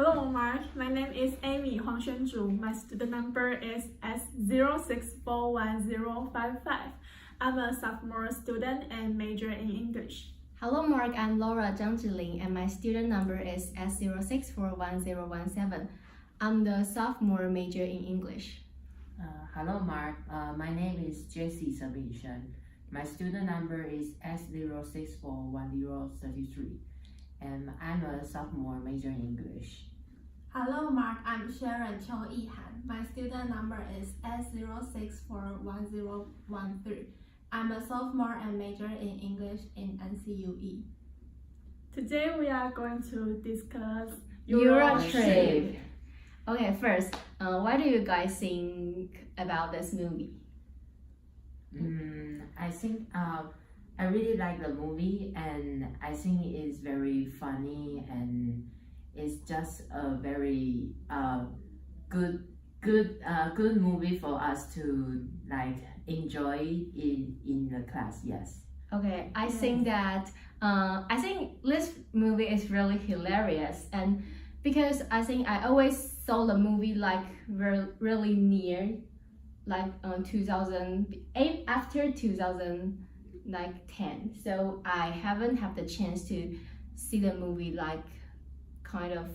Hello, Mark. My name is Amy Huang Xuanzhu. My student number is S06411055. I'm a sophomore student and major in English. Hello, Mark. I'm Laura Zhang Zhiling, and my student number is S06411017. I'm the sophomore major in English. Hello, Mark. My name is Jessie Sabishan. My student number is S06411033, and I'm a sophomore major in English. Hello, Mark. I'm Sharon Cho Yihan. My student number is S06411013. I'm a sophomore and major in English in NCUE. Today we are going to discuss Eurotrip. Okay, first, what do you guys think about this movie? I think I really like the movie, and I think it's very funny, and it's just a very good movie for us to like enjoy in the class. Yes. Okay, I think that I think this movie is really hilarious, and because I think I always saw the movie like really near, like 2008 after 2010. So I haven't had the chance to see the movie like kind of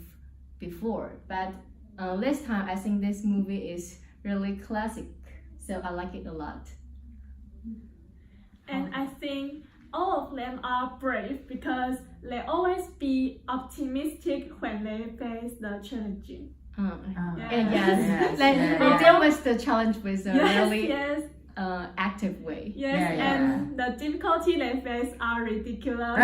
before, but this time I think this movie is really classic, so I like it a lot. And I think all of them are brave because they always be optimistic when they face the challenging. And yes, yes. they deal with the challenge with a really yes. active way. Yes, Yeah. and the difficulty they face are ridiculous.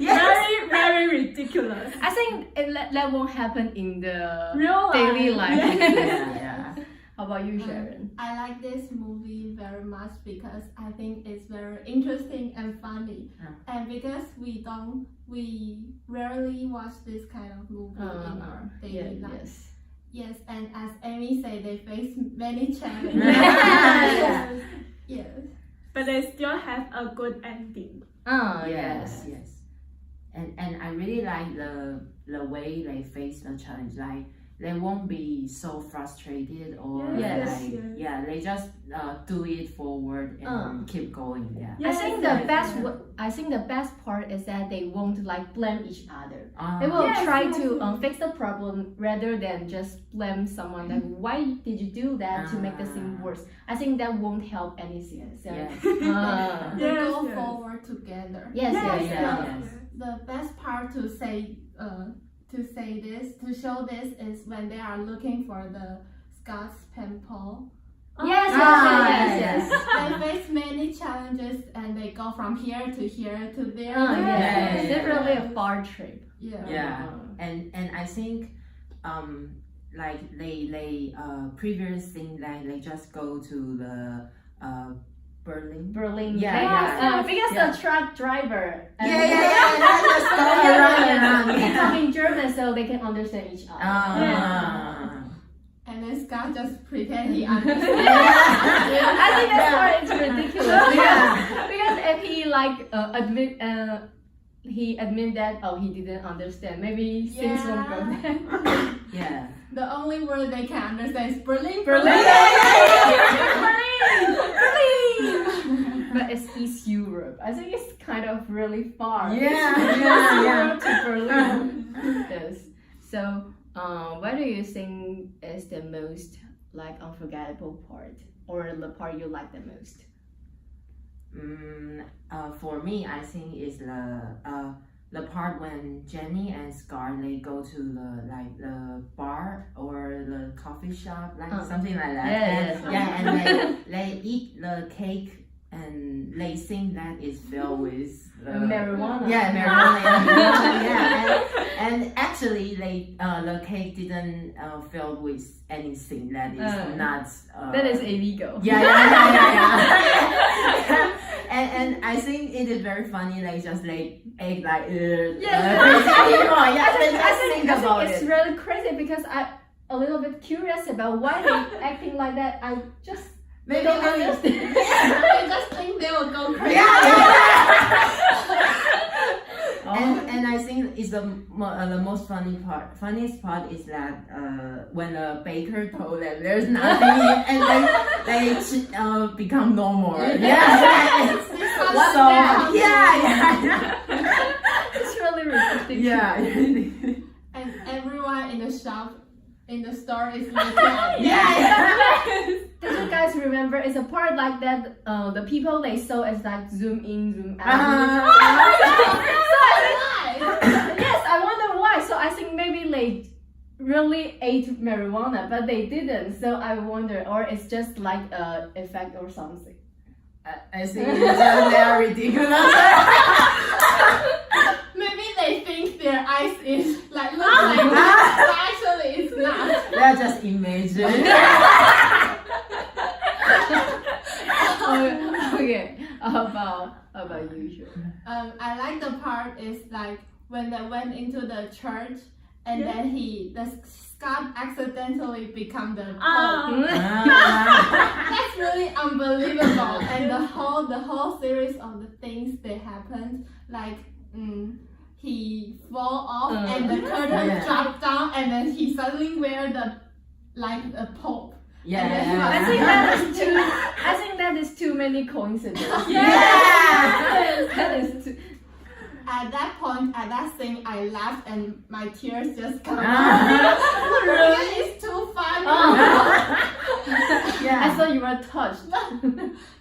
Yes. Very ridiculous. I think that won't happen in the Real daily life. life. Yeah. How about you, Sharon? I like this movie very much because I think it's very interesting and funny, and because we rarely watch this kind of movie in our daily life. Yes. Yes, and as Amy said, they face many challenges. Yes. Yes. But they still have a good ending. Yes. And I really like the way they face the challenge. Like they won't be so frustrated or Yes. they just do it forward and keep going. Yeah. I think the best part is that they won't like blame each other. They will try to fix the problem rather than just blame someone. Like, why did you do that to make the thing worse? I think that won't help anything. So, They go forward together. Yes. The best part to show this is when they are looking for the Scots temple. Yes. They face many challenges and they go from here to here to there. It's definitely a far trip. And I think like they previous thing that they just go to the Berlin. Because the truck driver. Just go around. They talk in German so they can understand each other. And then Scott just pretend he understands. I think that part is ridiculous. Because if he like admit that he didn't understand, maybe things won't go there. The only word they can understand is Berlin. Berlin. But it's East Europe. I think it's kind of really far. East Europe to Berlin. Yes. So, what do you think is the most like unforgettable part, or the part you like the most? For me, I think is the part when Jenny and Scar they go to the bar or the coffee shop, something like that. And they eat the cake and they think that is filled with marijuana. Marijuana. And actually the cake didn't fill with anything that is not that is illegal. And I think it is very funny. They just like act like I think it's really crazy because I'm a little bit curious about why they acting like that. I just don't understand. They just think they will go crazy. And I think it's the the most funniest part is that when the baker told them there's nothing and they become normal. Yeah. It's really ridiculous. Yeah. And everyone in the shop, in the store is looking at Did you guys remember? It's a part like that. The people they saw is like zoom in, zoom out. Yes, I wonder why. So I think maybe they really ate marijuana, but they didn't. So I wonder, or it's just like a effect or something. I think it's just they are ridiculous. Maybe they think their eyes is like look like that, but actually it's not. They're just imagine. Okay, how about you, Shu? I like the part is like when they went into the church and then Scott accidentally become the Pope. That's really unbelievable. And the whole series of the things that happened, like he fall off and the curtain dropped down and then he suddenly wear the Pope. Yeah. I think that is too many coincidences. That is too. At that point, at that scene, I laughed and my tears just come out. Really, it's too funny. I thought you were touched.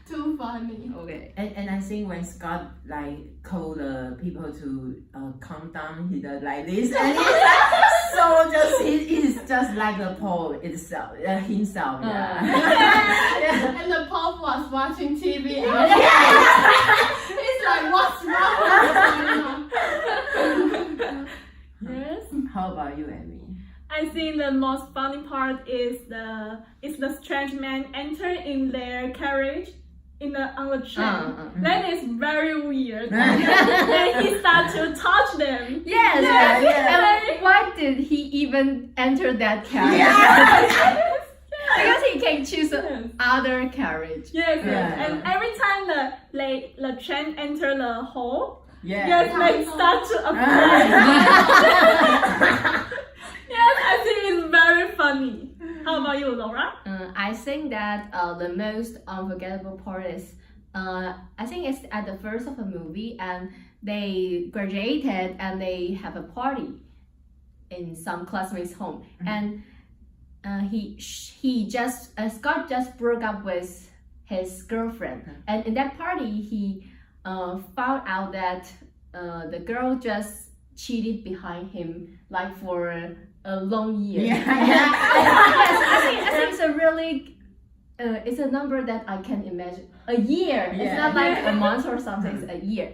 Too funny. Okay. And I think when Scott like called the people to calm down, he does like this, and he's like, so he's just like the Pope itself, himself. And the Pope was watching TV. And he's like, what's wrong? Yes. How about you, Amy? I think the most funny part is the strange man enter in their carriage on the train. That is very weird. Then he starts to touch them. Yes. And why did he even enter that carriage? Because he can choose other carriage. Yes. And every time the train enter the hall, Yeah. yes, they start to appear. Yes, I think it's very funny. How about you, Laura? I think that the most unforgettable part is I think it's at the first of the movie and they graduated and they have a party in some classmates' home and Scott just broke up with his girlfriend and in that party he found out that the girl just cheated behind him like for a long year. Yes, I think it's a really it's a number that I can imagine. A year. It's not like a month or something. It's a year.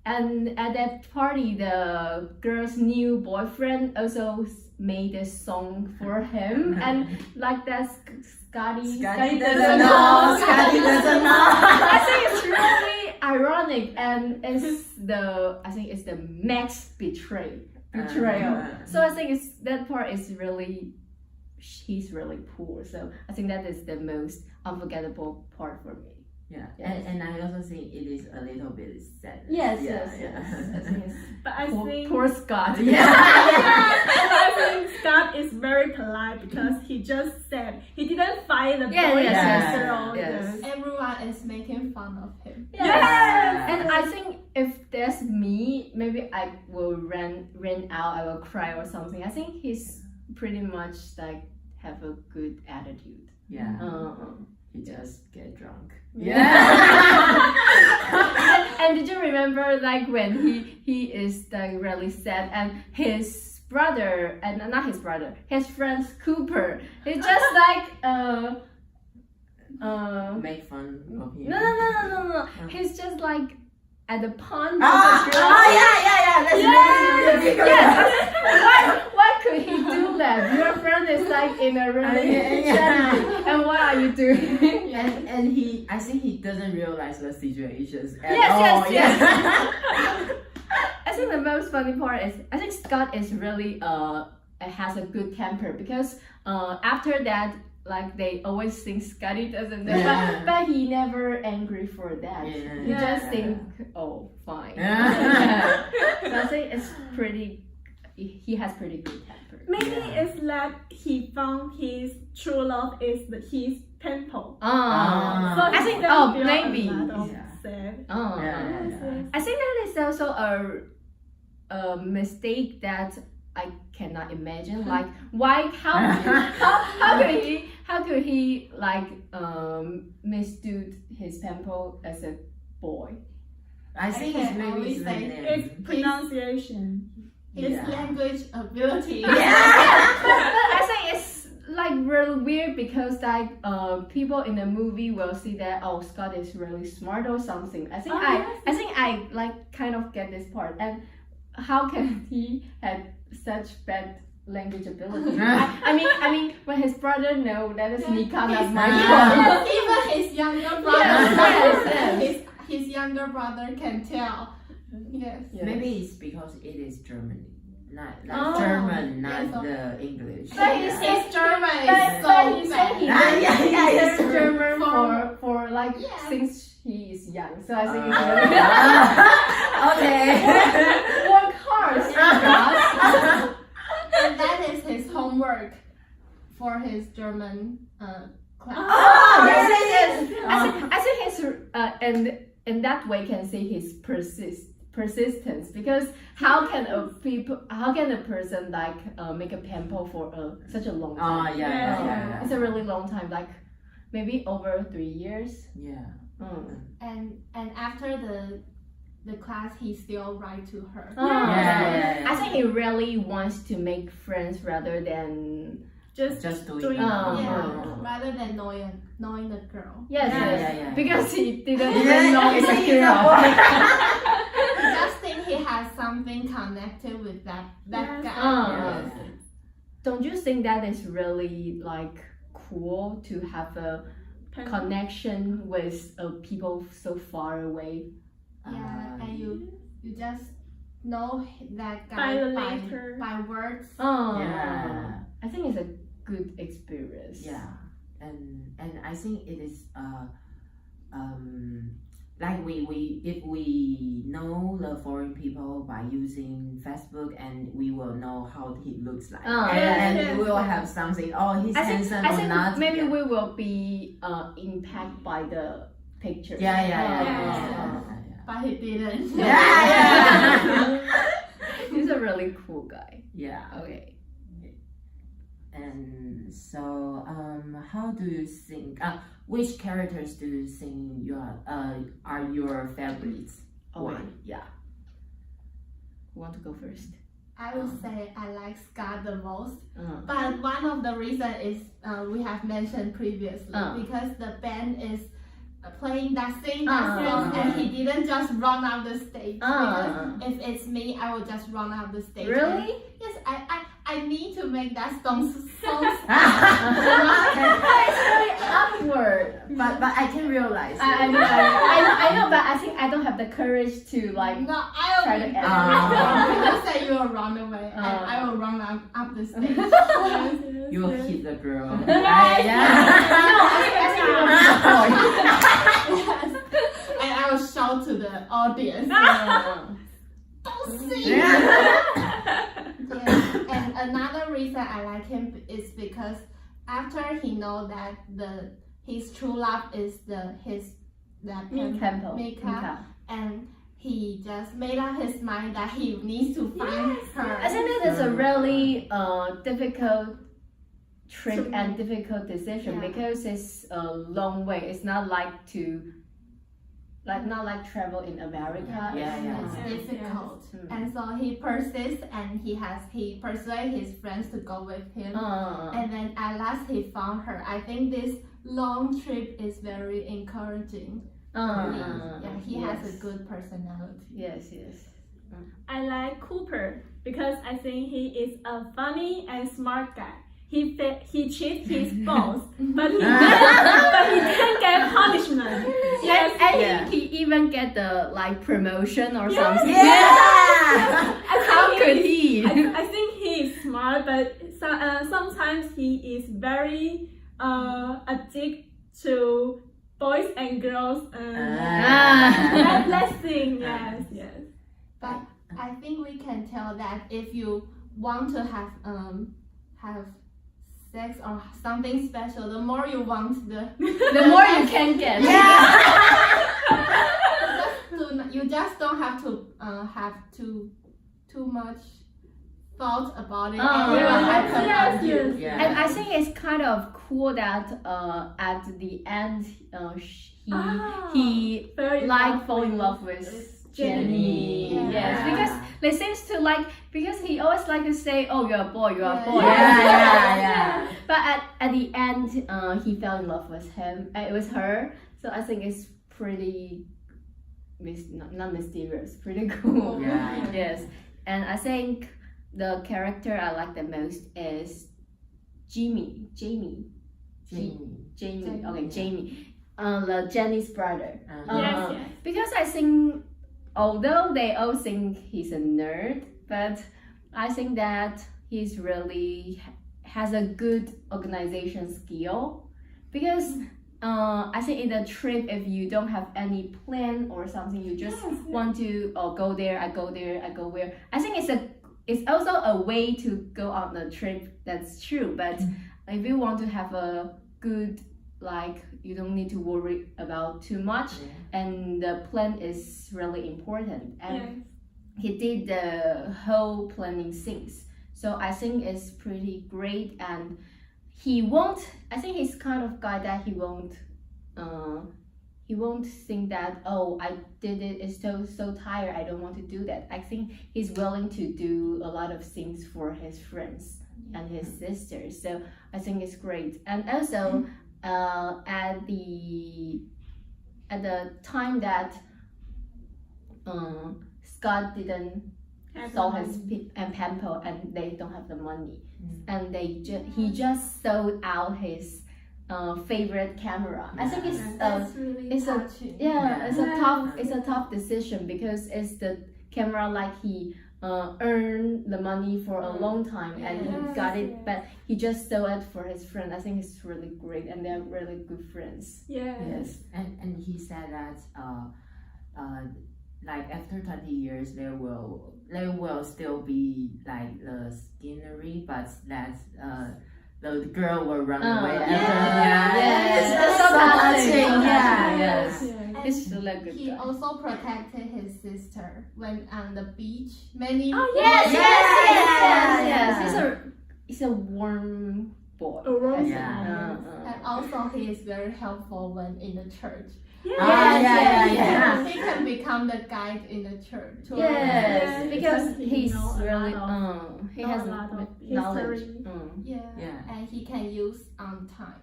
And at that party, the girl's new boyfriend also made a song for him, and like that, Scotty doesn't know. Scotty doesn't know. I think it's really ironic, and I think it's the max betrayal. So I think that part is really, he's really poor. So I think that is the most unforgettable part for me. Yeah, and I also think it is a little bit sad. Yes. I think it's But I think poor Scott. But I think Scott is very polite because he just said he didn't fight the boy and girl. Yes. Everyone is making fun of him. Yes. And I think if that's me, maybe I will run out, I will cry or something. I think he's pretty much like have a good attitude. Yeah. He just get drunk. And did you remember like when he is like really sad and his brother and not his brother, his friend Cooper, he's just like make fun of him. No. He's just like at the pond. That's Why could he do that? Your friend is like in a relationship, and what are you doing? And I think he doesn't realize the situations at all. Yes. I think the most funny part is I think Scott is really has a good temper because after that, like they always think Scotty doesn't know, but he never angry for that. He just think, oh, fine. So I think it's pretty he has pretty good temper. Maybe Yeah. it's that he found his true love is his temple. So I he think don't feel maybe. a lot of Yeah. sad. Yeah. Yes, yes. I think that is also a mistake that I cannot imagine. Like, why? How could he like misstood his temple as a boy? I think I it's can maybe only his say name. It's pronunciation. His Yeah. language ability. I think it's like really weird because like people in the movie will see that Scott is really smart or something. I think I think I like kind of get this part. And how can he have such bad language ability? I mean when his brother know that is Nika, not my Yeah. Even his younger brother, Yes. his younger brother can tell. Yes. Yeah. Maybe it's because it is Germany, not like Oh, German, not yes, the English. But his German is so But he said he bad. Yeah, learned yeah, it's true. German for like Yeah. since he is young. So I think it's really Okay. work hard, Scott. And that is his homework for his German class. Oh, yes. I think it's and in that way can see his persistence, because how can a person like make a tempo for such a long Oh time? yeah. It's a really long time, like maybe over 3 years. Yeah. And after the class, he still write to her. Yeah. I think he really wants to make friends rather than Just doing. doing- Yeah, rather than knowing the girl. yes, Yeah. because he didn't Yeah, even know it's a he's a girl. boy. I just think he has something connected with that Yes. guy. Yes. Don't you think that is really like cool to have a connection with people so far away? Yeah, and you just know that By guy the letter. by words. Yeah. I think it's a good experience. Yeah, and I think it is like we if we know the foreign people by using Facebook, and we will know how he looks like, and yes, we will yes. have something. Oh, he's handsome I or think not? maybe Yeah. we will be impacted by the picture. Yeah. But he didn't. Yeah. He's a really cool guy. Yeah. Okay. And so, how do you think? Which characters do you think are your favorites? Oh, Why? wait. Yeah. Who want to go first? I would say I like Scott the most. Uh, But one of the reasons is we have mentioned previously, because the band is playing that song, and he didn't just run out the stage. Because if it's me, I will just run out the stage. really? Yes, I need to make that song. It's really awkward. But I can realize. I know, but I think I don't have the courage to like. No, I will Try to be edit. you say you will run away, and I will run up the stage. You will hit the girl. No, I think you will be the boy. Yes. And I will shout to the audience. Don't sing. Yeah. Yes. And another reason I like him is because after he know that his true love is Tempo. Mika, and he just made up his mind that he needs to find her. I think that is a really difficult trip and difficult decision, Yeah. because it's a long way. It's not like not like travel in America. Yeah. It's difficult. Yes. And so he persists, and he persuades his friends to go with him. And then at last he found her. I think this long trip is very encouraging. Yeah, he has a good personality. Yes. I like Cooper because I think he is a funny and smart guy. He cheats his boss, but he didn't get punishment. Yes, and Yeah. he even get the like promotion or Yes. something. Yeah. How could he? I think he is smart, but sometimes he is very addicted to boys and girls. Let's sing. Yes. But I think we can tell that if you want to have sex or something special, the more you want the more you can get. you just don't have to have too much thought about it. And it will happen on you. Yeah. And I think it's kind of cool that at the end he like fall in love with Jenny. Yeah. Yes, because they seems to like, because he always like to say, "Oh, you're a boy, you're a boy." Yeah. But at the end, he fell in love with him. It was her. So I think it's pretty not mysterious, pretty cool. Yeah. Yes, and I think the character I like the most is Jamie. Jamie. Okay, Jamie. The Jenny's brother. Yes. Because I think, although they all think he's a nerd, but I think that he's really has a good organization skill. Because I think in the trip, if you don't have any plan or something, you just want to go there, I go there, I go where. I think it's also a way to go on a trip. That's true. But if you want to have a good, like, you don't need to worry about too much, and the plan is really important. And he did the whole planning things. So I think it's pretty great, and I think he's kind of guy that he won't think that, oh, I did it, it's so tired, I don't want to do that. I think he's willing to do a lot of things for his friends and his sisters. So I think it's great. And also at the time that Scott didn't sold his and Pampo, and they don't have the money, and he just sold out his favorite camera. I think That's really touching. it's a tough decision, because it's the camera like he earned the money for a long time, and he got it, but he just sold it for his friend. I think it's really great, and they're really good friends. Yes. And he said that like after 20 years there will still be like the scenery, but that the girl will run away after. It's so touching. Yes. And It's really good. he also protected his sister when on the beach. Many Yes. He's a warm boy. and also he is very helpful when in the church. Yeah. He can become the guide in the church. Yes, because because he he's know a really lot he has a lot of knowledge. history. And he can use on time.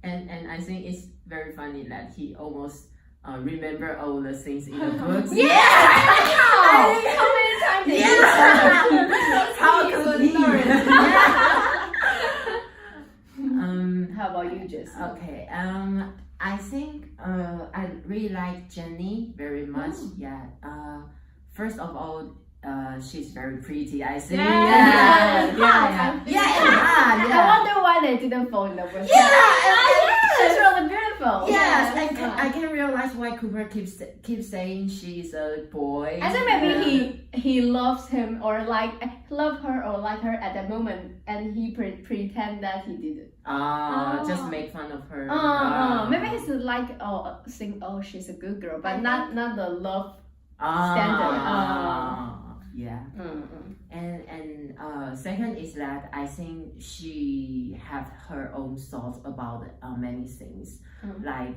And I think it's very funny that he almost remember all the things in the books. How many times did you How could he? How about you, Jess? Okay. I think I really like Jenny very much. First of all, she's very pretty. I think. I Yeah. wonder why they didn't fall in love with her. She's really beautiful. Yes, I can realize why Cooper keeps saying she's a boy. I think maybe he loves him or love her or like her at that moment, and he pretend that he didn't. Just make fun of her. Maybe he's like think she's a good girl, but not the love standard. Yeah. And second is that I think she have her own thoughts about many things, like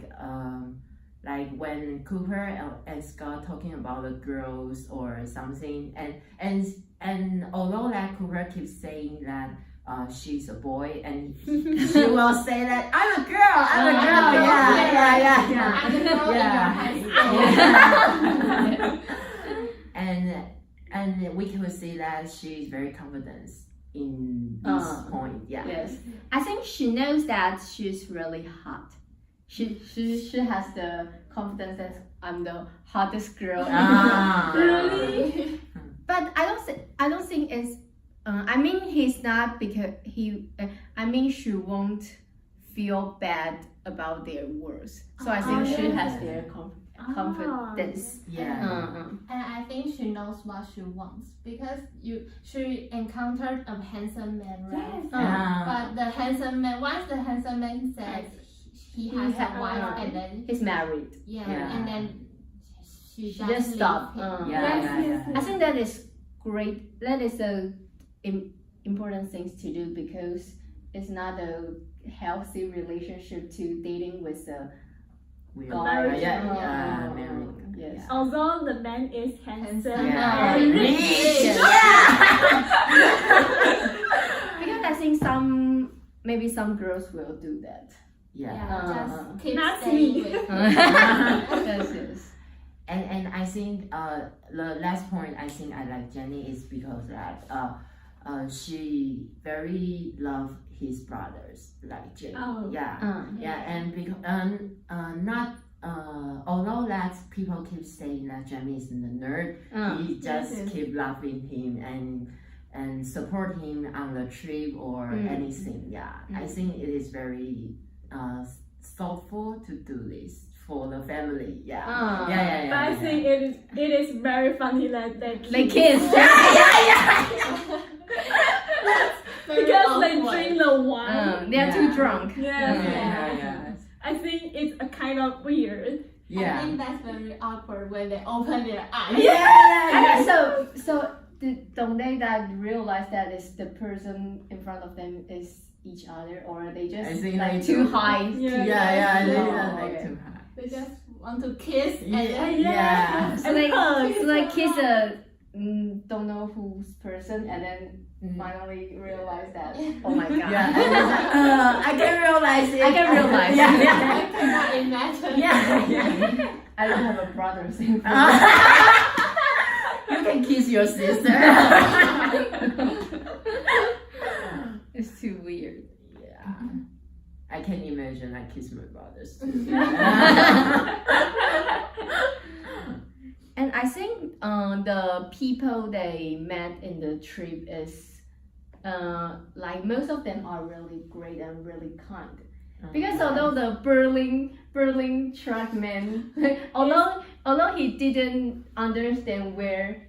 when Cooper and Scott talking about the girls or something, and although that Cooper keeps saying that she's a boy, and she will say that I'm a girl. I'm a girl in your high school. And we can see that she's very confident in this point. Yes, I think she knows that she's really hot. She has the confidence that I'm the hottest girl. Really? But I don't think it's. I mean, he's not, because he. I mean, she won't feel bad about their words. So I think she has their confidence. confidence. Yeah. And I think she knows what she wants because she encountered a handsome man, right? Yes. But the handsome man, once the handsome man says he has a wife, and then he's married. Yeah. and then she Just just stop. leave him. Yes. I think that is great. That is a important thing to do because it's not a healthy relationship to dating with a Married. Married. Yes. Although the man is handsome Yeah. and rich. Rich. Because I think maybe some girls will do that. Just keep Not staying me. with Yes. And I think the last point I think I like Jenny is because that she very love his brothers like Jay. Oh. And because not although that people keep saying that Jamie is the nerd, he just Yes. keep loving him and support him on the trip or anything. I think it is very thoughtful to do this for the family. But I think it is very funny that They kiss. because they drink the wine. They're too drunk. Yes. I think it's a kind of weird. I think that's very awkward when they open their eyes. And so don't they that realize that is the person in front of them is each other, or they just I think like they too do. high? I think Oh, like okay. too high. They just want to kiss and then Yeah. So like, hugs. so like kiss a don't know whose person, and then finally realize that oh my god. I can realize it. I can realize. I cannot imagine. I don't have a brother same You can kiss your sister. It's too weird. I can imagine I kiss my brothers too. And I think the people they met in the trip is like most of them are really great and really kind. Because although the Berlin truck man, although he didn't understand where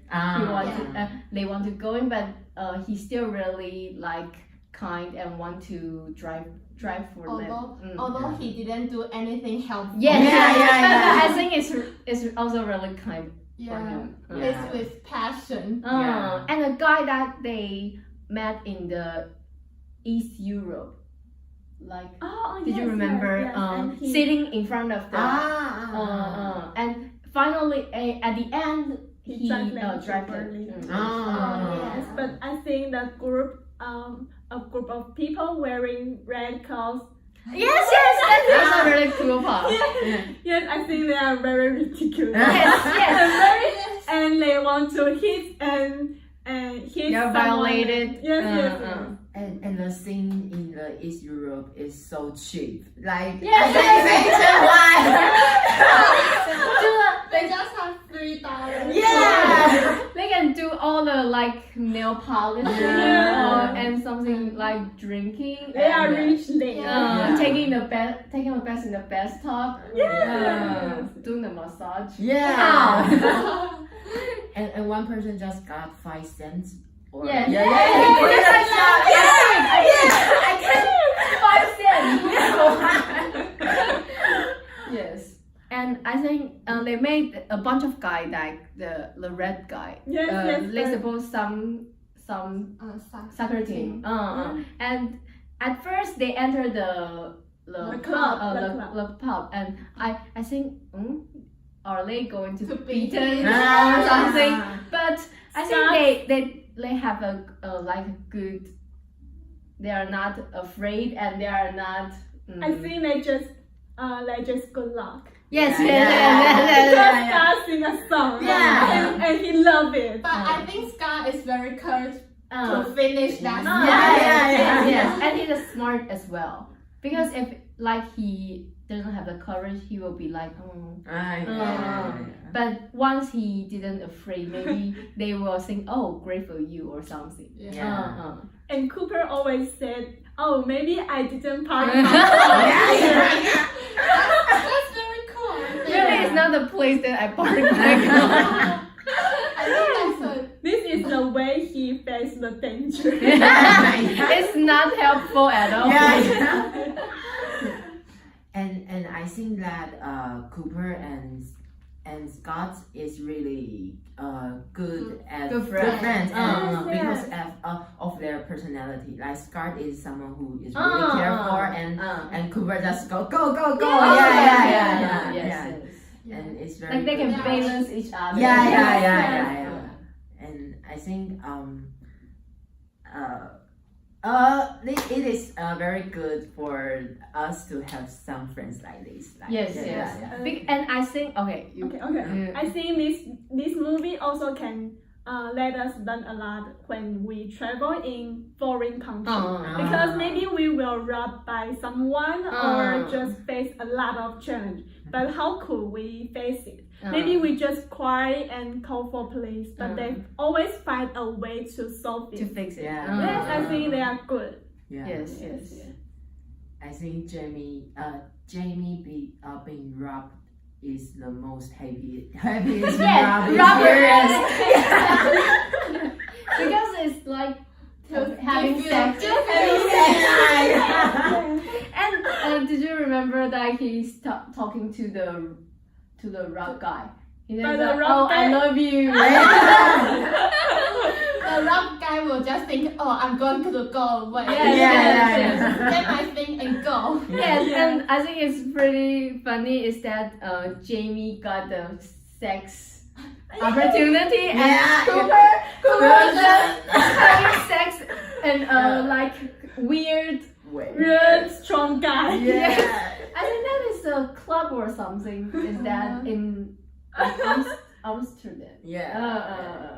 they want to go in, but he still really like kind and want to drive for them. Although he didn't do anything helpful. But I think it's also really kind for him. It's with passion. And a guy that they met in the East Europe. Like, did you remember sitting in front of the and finally at the end he drive Berlin. it. Yes, but I think the group a group of people wearing red clothes. Yes, that's a really cool part. Yes, I think they are very ridiculous. Yes. And they want to hit and hit You're someone. violated. Yes. And the scene in the East Europe is so cheap. Like They just have $3. They can do all the like nail polish and something like drinking. They are rich there. Taking the best in the bathtub. Doing the massage. And one person just got 5 cents. Or I can 5 cents. Yes. And I think they made a bunch of guys like the red guy. They suppose some soccer team. And at first they entered the pub, and I think are they going to beat it or something? But I think they have a like a good. They are not afraid, and they are not. I think they just good luck. Yes. Just sing a song. And he loved it. But I think Scott is very courage to finish that. Yes. And he's smart as well. Because if like he doesn't have the courage, he will be like, But once he didn't afraid, maybe they will think, oh, great for you or something. And Cooper always said, oh, maybe I didn't party. That's very cool. Really, is not the place that I park. I think that's a This is the way he faced the danger. It's not helpful at all. Yeah. And I think that Cooper and Scott is really good as Good friends, friends. and, Yes, because of their personality. Like Scott is someone who is really careful, and Cooper just go. Yes, Yeah. yes. And it's very Like they can good. balance each other. Yeah. And I think it is very good for us to have some friends like this. Like, Yes. And I think Okay. I think this movie also can let us learn a lot when we travel in foreign countries. Because maybe we will robbed by someone or just face a lot of challenge. But how could we face it? Maybe we just cry and call for police, but they always find a way to solve to it. fix it. Yes, I think they are good. Yes. I think Jamie being robbed is the most happiest robbed experience. Because it's like having sex. And did you remember that he's talking to the rock guy? He says, But the rock "Oh, guy- I love you." the rough guy will just think, oh, I'm going to go away. Yes. Get my thing and go. Yes, and I think it's pretty funny is that Jamie got the sex opportunity and Cooper just having sex and like weird. Real strong guy. Yeah. I think that is a club or something. Is that in Amsterdam?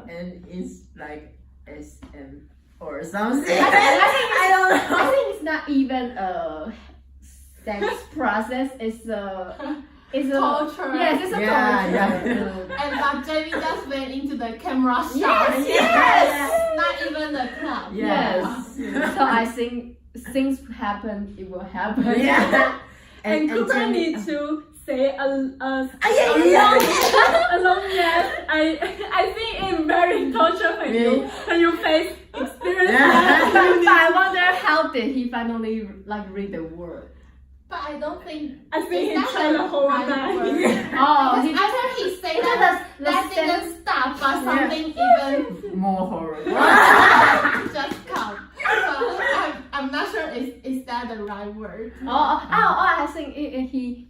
And it's like SM or something. I don't know. I think it's not even a sex process. It's a Culture. Yes, it's a culture. And but Jamie just went into the camera shot. Yes. Not even the club. Yes. So I think things happen. It will happen. Yeah. And Cooper Jamie- needs to say a long yes. I think it's very torture when you face experience that. But I wonder how did he finally like read the word? But I don't think. I think he that's tried the whole right night. word. Oh, Because after he said that didn't stop, but something even more horrible. just come. So I'm not sure is that the right word. I think he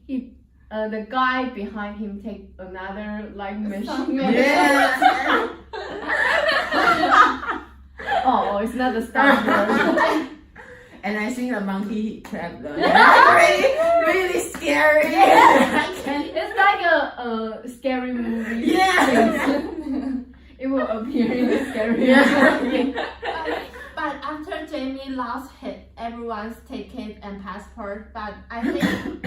the guy behind him take another like machine. Yeah. Oh, it's not the start word. And I think the monkey trap them. Really scary. It's like a scary movie. Yeah. It will appear in the scary movie. But after Jamie lost everyone's ticket and passport, but I think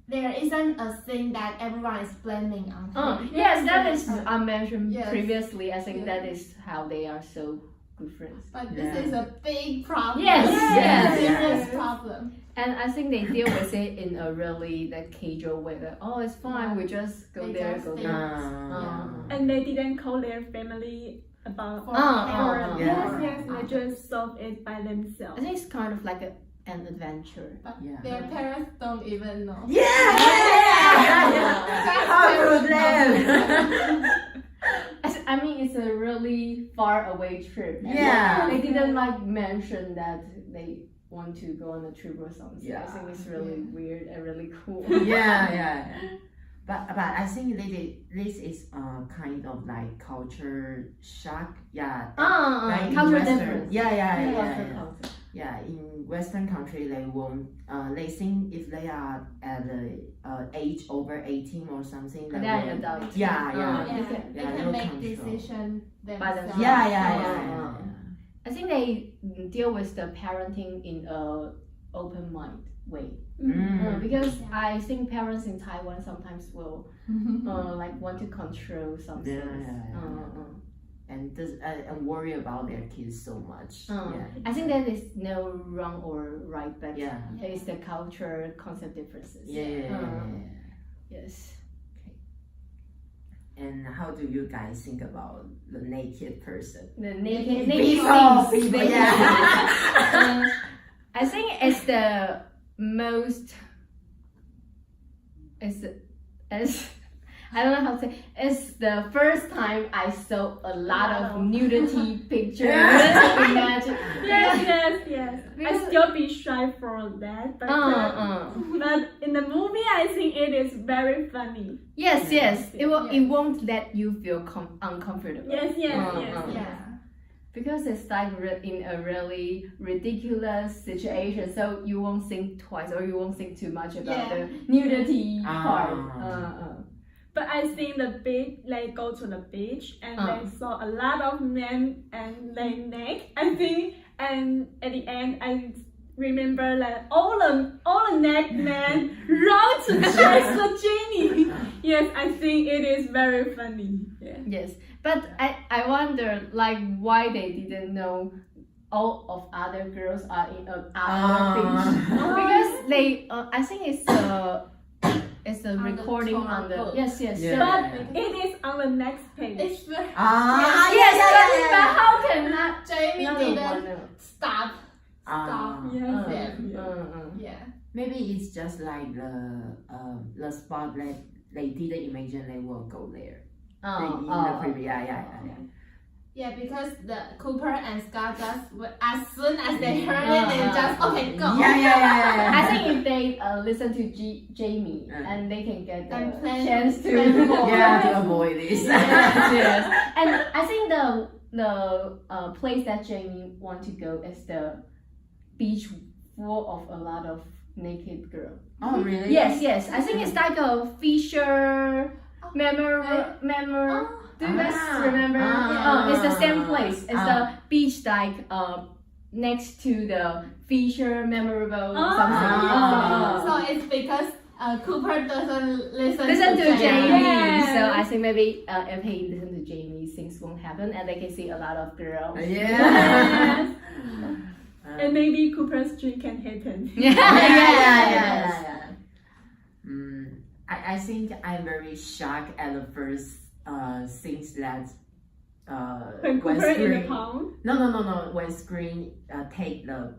there isn't a thing that everyone is blaming on him. Yes, that is I mentioned Yes. previously. I think that is how they are so good friends. But this is a big problem. Yes, yes, Serious yes. problem. And I think they deal with it in a really casual way. That it's fine. We just go They there, just go think- there. And they didn't call their family about Yeah. Yes, they just solved it by I themselves. think it's kind of like an adventure. But Yeah. their parents don't even know. Yeah. How could them? I mean, it's a really far away trip. And Yeah. They didn't mention that they want to go on a trip or something. I Yeah. think it's really weird and really cool. Yeah. But I think this is kind of like culture shock. Yeah. Like in culture Western- difference. Yeah. Yeah, in Western country they won't. They think if they are at the age over 18 or something, They're won't- an adult. Yeah. They Yeah, can no make control. decisions By themselves. themselves. Yeah. I think they deal with the parenting in a open mind way. Because I think parents in Taiwan sometimes will want to control something. And worry about their kids so much. I think there is no wrong or right, but Yeah. it's the culture concept differences. Yeah. Yes. And how do you guys think about the naked person? The naked People, things. people, Naked yeah. things. I think it's the most. It's I don't know how to say. It's the first time I saw a lot of nudity pictures. Imagine. Yes. I Because- still be shy for that, but in the movie, I think it is very funny. Yes. It will. Yes. It won't let you feel uncomfortable. Yes. Yeah. Because it's like in a really ridiculous situation, so you won't think twice or you won't think too much about the nudity part. But I think the beach, like go to the beach and they saw a lot of men and they naked. I think, and at the end, I remember that all the naked men run to chase the genie. Yes, I think it is very funny. Yeah. Yes, but I wonder like why they didn't know all of other girls are in our beach because they I think it's a On the recording tour on the book. yes. Yeah. So, But it is on the next page. It's very. yes, but how can not Jamie another didn't one know? stop. Yes. Yeah. Maybe it's just like the spot that they didn't imagine they will go there. In the previous, yeah. Yeah, because the Cooper and Scott just as soon as they heard it, they just okay go. Yeah. I think if they listen to Jamie and they can get the And plan- chance to plan more. Yeah, to avoid this. yes. And I think the place that Jamie want to go is the beach full of a lot of naked girls. Oh, really? Yes. I think it's like a Fisher member. Do you guys remember? It's the same place. It's the beach like next to the Fisher memorable something. So it's because Cooper doesn't listen Listen to Jamie. Yes. So I think maybe if he listen to Jamie, things won't happen, and they can see a lot of girls. Yeah. And maybe Cooper's dream can happen. Yeah. I think I'm very shocked at the first things that When Cooper in the Screen pond. no when Screen take the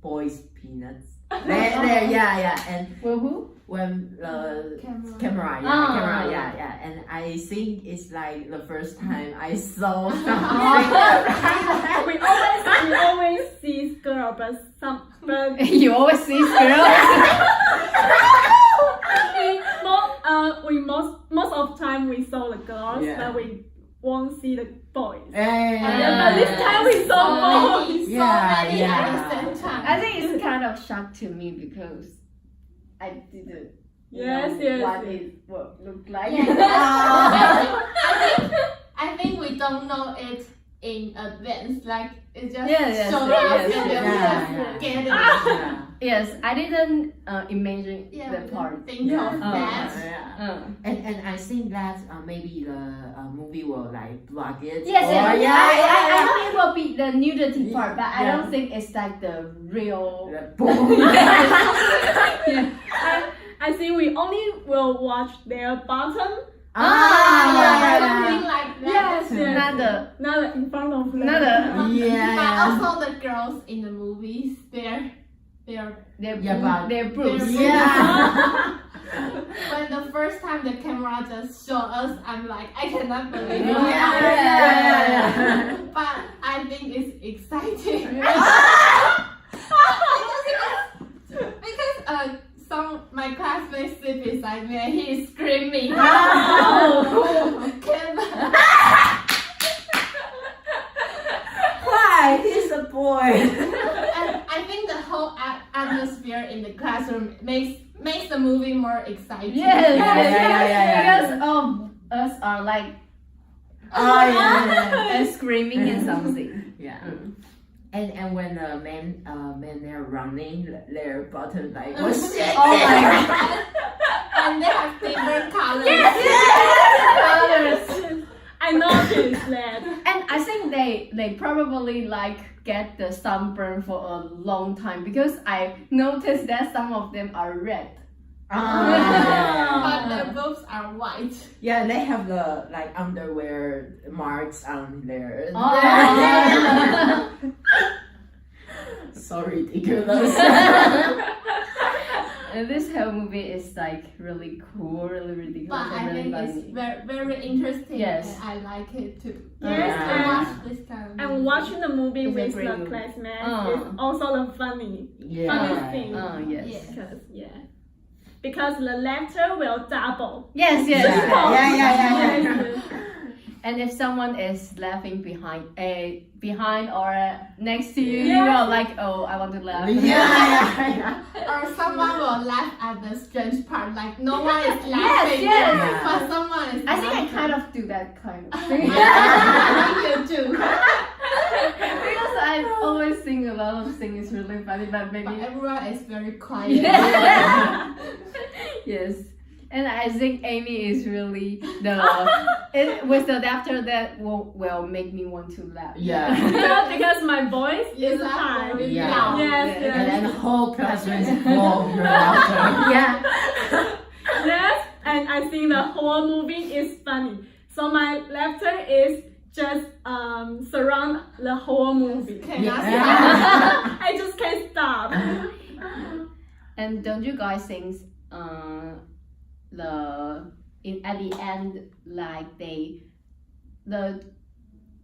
boys peanuts there yeah and Well, who? when the Camera. camera and I think it's like the first time I saw we always see girl, but You always see girls. we most of time we saw the girls, Yeah. but we won't see the boys. Yeah. But this time we saw boys. So Yeah, many yeah. at the same time. I think it's kind of shock to me because I didn't Yes, know yes, what yes. it would look like. I think we don't know it in advance. Like it just Yes, showed yes, us yes, and then yes, we yeah. just get it. Yes, I didn't imagine Yeah, the we part. didn't think of that. And I think that maybe the movie will like block it. Yes, or, I know it will be the nudity part, but I Yeah. don't think it's like the real. Boom. I think we only will watch their bottom. Something like that. Yes. Not In front of them. Not the. Yeah. But also the girls in the movies, they're They're Yeah, but- they're bruised. Yeah. when the first time the camera just showed us, I'm like, I cannot believe it. Yeah. But I think it's exciting. because my classmate sit beside me and he is screaming. Why? He's a boy. And I think the whole atmosphere in the classroom makes the movie more exciting. Yes, Yeah. because us are like Yeah. and screaming and something. Yeah. And when the men they're running, their bottom like was shaking. Oh my god. And they have different colors. Colors. I noticed that. And I think they probably like get the sunburn for a long time because I noticed that some of them are red. But their boobs are white. Yeah, they have the like underwear marks on their. Oh. So ridiculous. And this whole movie is like really cool, really ridiculous, But I and really think it's funny. very, very interesting. Yes. And I like it too. Yes, I and- watch this kind of movie. And watching the movie It's a with great the movie. classmates Oh. is also the funny Yeah. thing. Oh yes. Yes. Because the laughter will double. Yes, yes. Yeah. And if someone is laughing behind or next to you, you Yes. are like, oh, I want to laugh. Yeah. Or someone will laugh at the strange part, like no one is laughing. yes. But someone is I think I laughing. kind of do that kind of thing. I think you too. Because I always think a lot of things is really funny, but maybe But everyone is very quiet. yes. And I think Amy is really with the laughter that will make me want to laugh. Yeah. Because my voice You is laugh high. very Yeah. loud. Yes, Yeah. And yes. then the whole classroom is full of your laughter. Yeah. Yes, and I think the whole movie is funny. So my laughter is just surround the whole movie. Cannot Yeah. stop. I just can't stop. And don't you guys think at the end,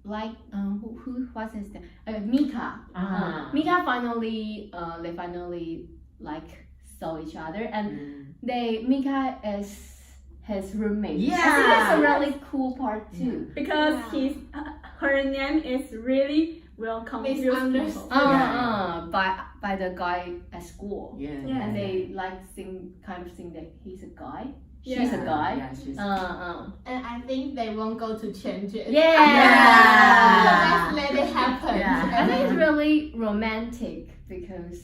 like who what's his name? Mika. Mika finally they finally like saw each other, and Mika is his roommate. I think that's a really cool part too. Because Yeah. her name is really will confuse Misunderstood. people. By the guy at school. Yeah. Yeah. And they like kind of think that he's a guy. She's Yeah. a guy. Yeah, she's And I think they won't go to change it. Yeah. Just let it happen. Yeah. I think it's really romantic because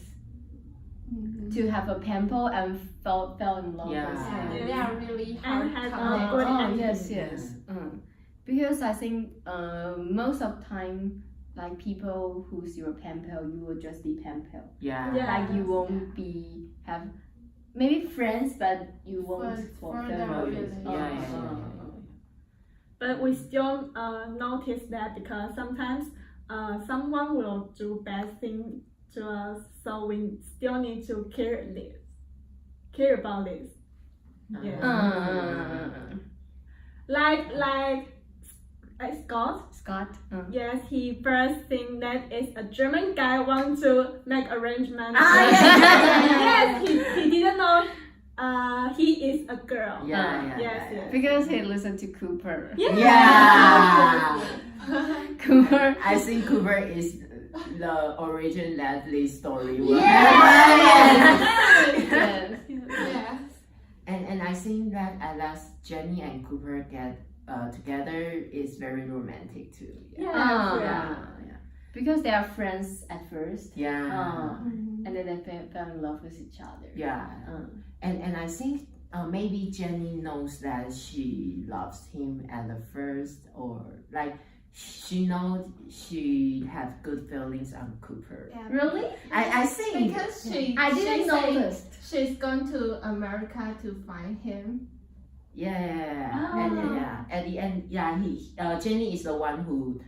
Mhm. to have a pimple and fell in love Yeah. with Yeah, him. they are really hard And had connect. good Yes, ending. yes. Because I think most of time, like people who's your pen pal, you will just be pen pal. Yeah. Yeah. Like you won't be have maybe friends, but you won't Further feelings. Yeah. But we still notice that because sometimes someone will do bad thing to us, so we still need to care about this. Yeah. Like Scott. Scott. Yes, he first think that is a German guy want to make arrangements. Yes, he didn't know he is a girl. Yeah. Yes. Because he listened to Cooper. Yeah. Cooper. I think Cooper is the origin Leslie story. Yes. Yes. And I think that at last Jenny and Cooper get together is very romantic too. Yeah. Because they are friends at first. Yeah. And then they fell in love with each other. Yeah. And I think maybe Jenny knows that she loves him at the first, or like she knows she have good feelings on Cooper. Yeah. Really? I think Because I didn't she notice. said she's gone to America to find him. yeah. And at the end, Jenny is the one who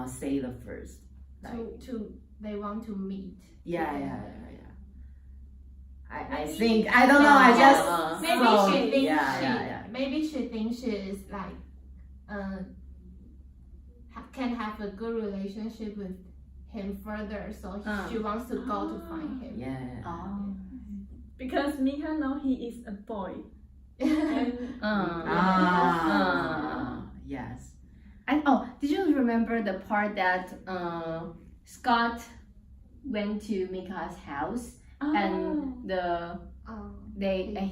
say the first. Like, They want to meet. yeah. I think I don't know. I just Maybe saw- she thinks yeah. maybe she thinks she is like can have a good relationship with him further, so she wants to go to find him. Yeah. Because Mika know he is a boy. And Yes. Did you remember the part that Scott went to Mika's house and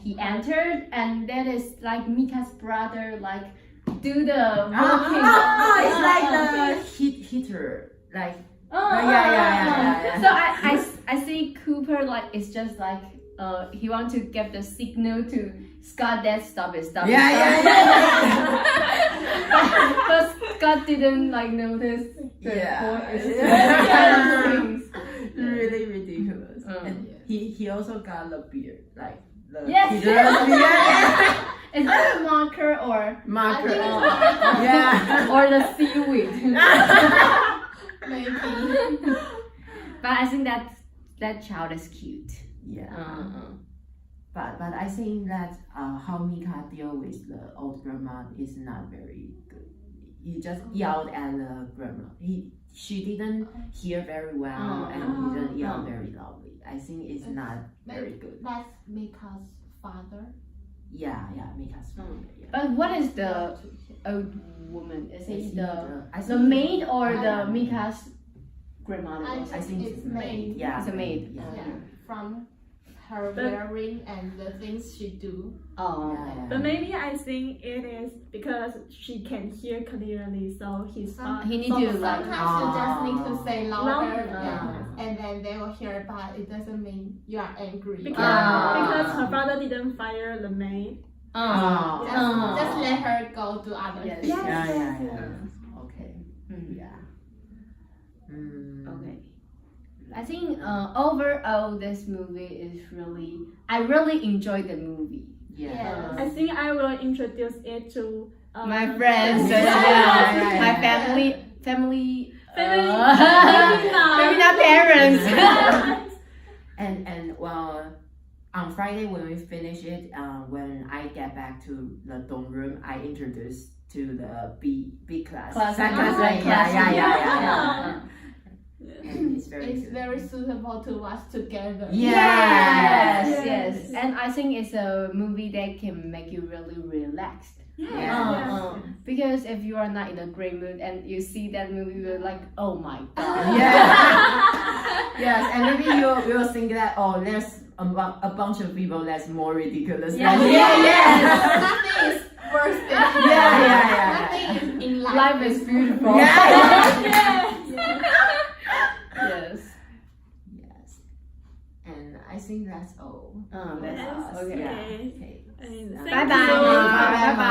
he entered, and that is like Mika's brother like do the walking. It's like the heater. Like yeah. So I see Cooper like it's just like he want to give the signal to Scott that stop it. Yeah. But Scott didn't like notice the point. It's just Yeah. kind of things. Really ridiculous. Mm. And he also got the beard, like the Yes. Peter's yeah. Is that a marker or Marker. I think it's marker. Yeah. or the seaweed? Maybe. But I think that child is cute. Yeah. Uh-huh. But I think that how Mika deal with the old grandma is not very good. He just yelled at the grandma. She didn't hear very well and he didn't yell very loudly. I think it's not very good. That's Mika's father. Yeah, Mika's father. Yeah. But what is the old woman? Is I it think the maid or I the don't- Mika's grandmother? I I think it's maid. Yeah. It's a maid. Yeah. Yeah, from her But- wearing and the things she do. Oh. Yeah. But maybe I think it is because she can hear clearly, so he's He need to like. Sometimes you just need to say louder, Louder. and then they will hear, but it doesn't mean you are angry. because her father didn't fire the maid. Oh. Just let her go do other Yes. things. Yeah. Okay. Mm. Yeah. Okay. I think overall this movie is I really enjoyed the movie. Yeah. I think I will introduce it to My friends, Yeah. my family, Family maybe not. not parents. And well, on Friday when we finish it, when I get back to the dorm room, I introduce to the B class. Class. Second Ah, grade. class. Yeah. And it's very It's good. very suitable to watch together. Yes. Yes. And I think it's a movie that can make you really relaxed. Yeah. Because if you are not in a great mood and you see that movie, you're like, oh my god. Yeah. Yes, and maybe you will think that there's a bunch of people that's more ridiculous Yeah. than Nothing is worse than Yeah. Nothing is in life. Life is beautiful. Yeah. Yes. Yes. And I think that's all. That's Yes. okay. Yeah. Okay. Okay. And Bye thank bye. you. Bye bye.